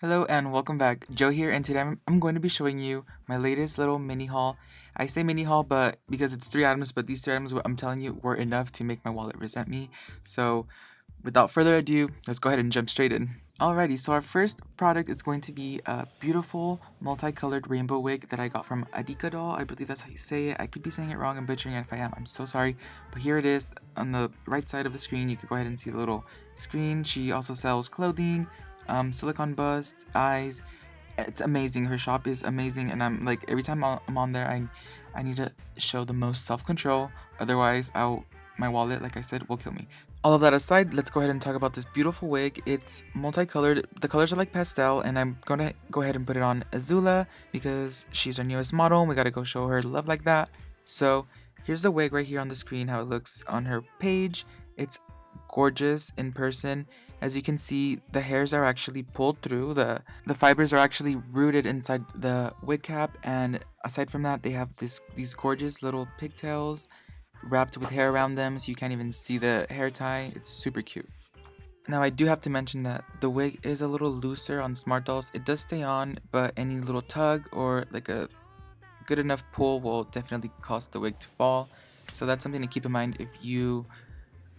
Hello and welcome back. Joe here, and today I'm going to be showing you my latest little mini haul. I say mini haul, but because it's 3 items, but these 3 items, what I'm telling you, were enough to make my wallet resent me. So, without further ado, let's go ahead and jump straight in. Alrighty, so our first product is going to be a beautiful multicolored rainbow wig that I got from Adika Doll. I believe that's how you say it. I could be saying it wrong and butchering it. If I am, I'm so sorry. But here it is on the right side of the screen. You can go ahead and see the little screen. She also sells clothing, silicone busts, eyes. It's amazing. Her shop is amazing, and I'm like every time I'm on there, I need to show the most self-control. Otherwise, my wallet, like I said, will kill me. All of that aside, let's go ahead and talk about this beautiful wig. It's multicolored. The colors are like pastel, and I'm gonna go ahead and put it on Azula because she's our newest model, and we gotta go show her love like that. So here's the wig right here on the screen, how it looks on her page. It's gorgeous in person. As you can see, the hairs are actually pulled through. The fibers are actually rooted inside the wig cap, and aside from that, they have these gorgeous little pigtails wrapped with hair around them, so you can't even see the hair tie. It's super cute. Now I do have to mention that the wig is a little looser on Smart Dolls. It does stay on, but any little tug or like a good enough pull will definitely cause the wig to fall. So that's something to keep in mind if you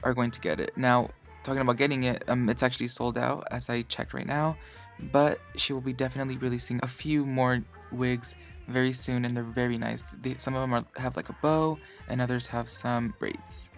are going to get it. Now, talking about getting it, it's actually sold out as I checked right now, but she will be definitely releasing a few more wigs very soon, and they're very nice. Some of them have like a bow, and others have some braids.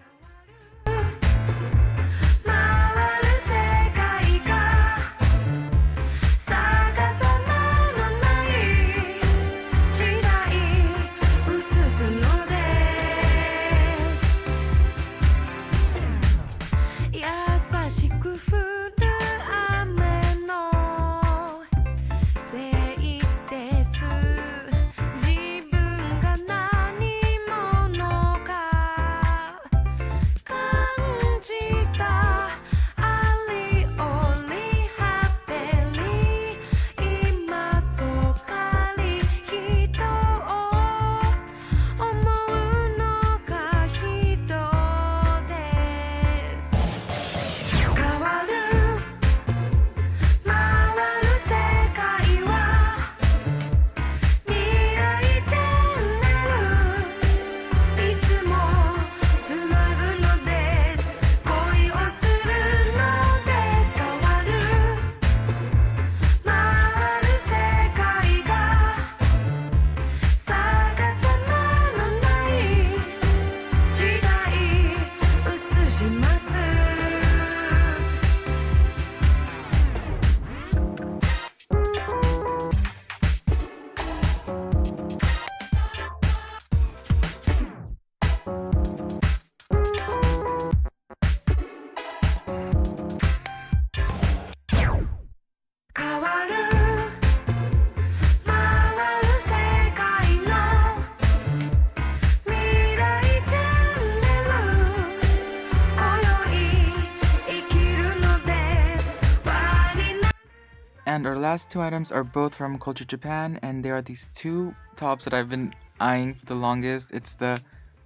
And our last 2 items are both from Culture Japan, and they are these 2 tops that I've been eyeing for the longest. It's the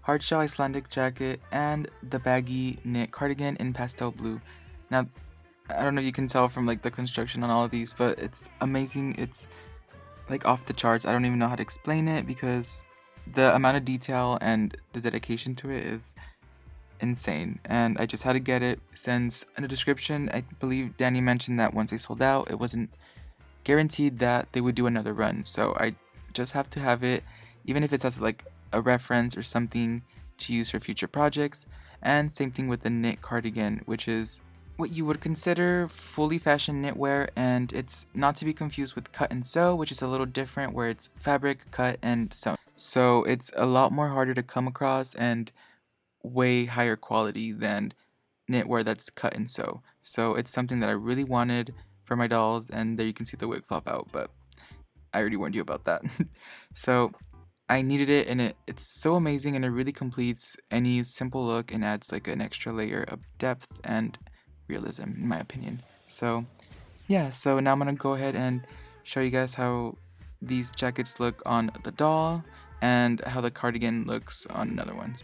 hardshell Icelandic jacket and the baggy knit cardigan in pastel blue. Now, I don't know if you can tell from like the construction on all of these, but it's amazing. It's like off the charts. I don't even know how to explain it because the amount of detail and the dedication to it is insane, and I just had to get it since in the description I believe Danny mentioned that once they sold out, it wasn't guaranteed that they would do another run. So I just have to have it, even if it's as like a reference or something to use for future projects. And same thing with the knit cardigan, which is what you would consider fully fashion knitwear, and it's not to be confused with cut and sew, which is a little different, where it's fabric, cut, and sew. So it's a lot more harder to come across and way higher quality than knitwear that's cut and sew. So it's something that I really wanted for my dolls, and there you can see the wig flop out, but I already warned you about that. So I needed it, and it's so amazing, and it really completes any simple look and adds like an extra layer of depth and realism, in my opinion. So yeah, so now I'm gonna go ahead and show you guys how these jackets look on the doll and how the cardigan looks on another one.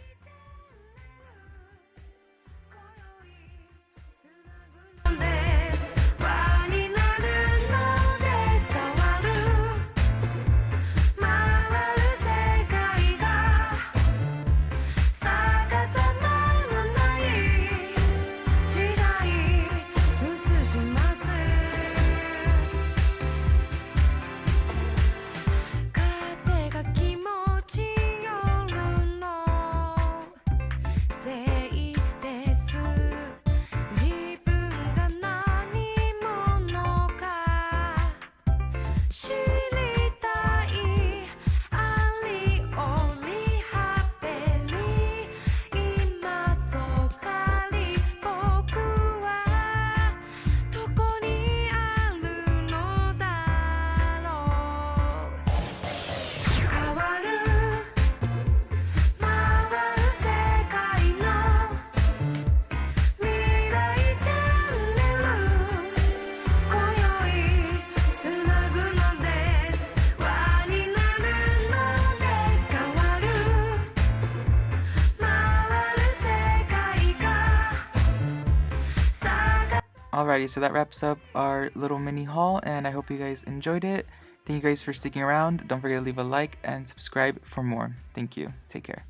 Alrighty, so that wraps up our little mini haul, and I hope you guys enjoyed it. Thank you guys for sticking around. Don't forget to leave a like and subscribe for more. Thank you. Take care.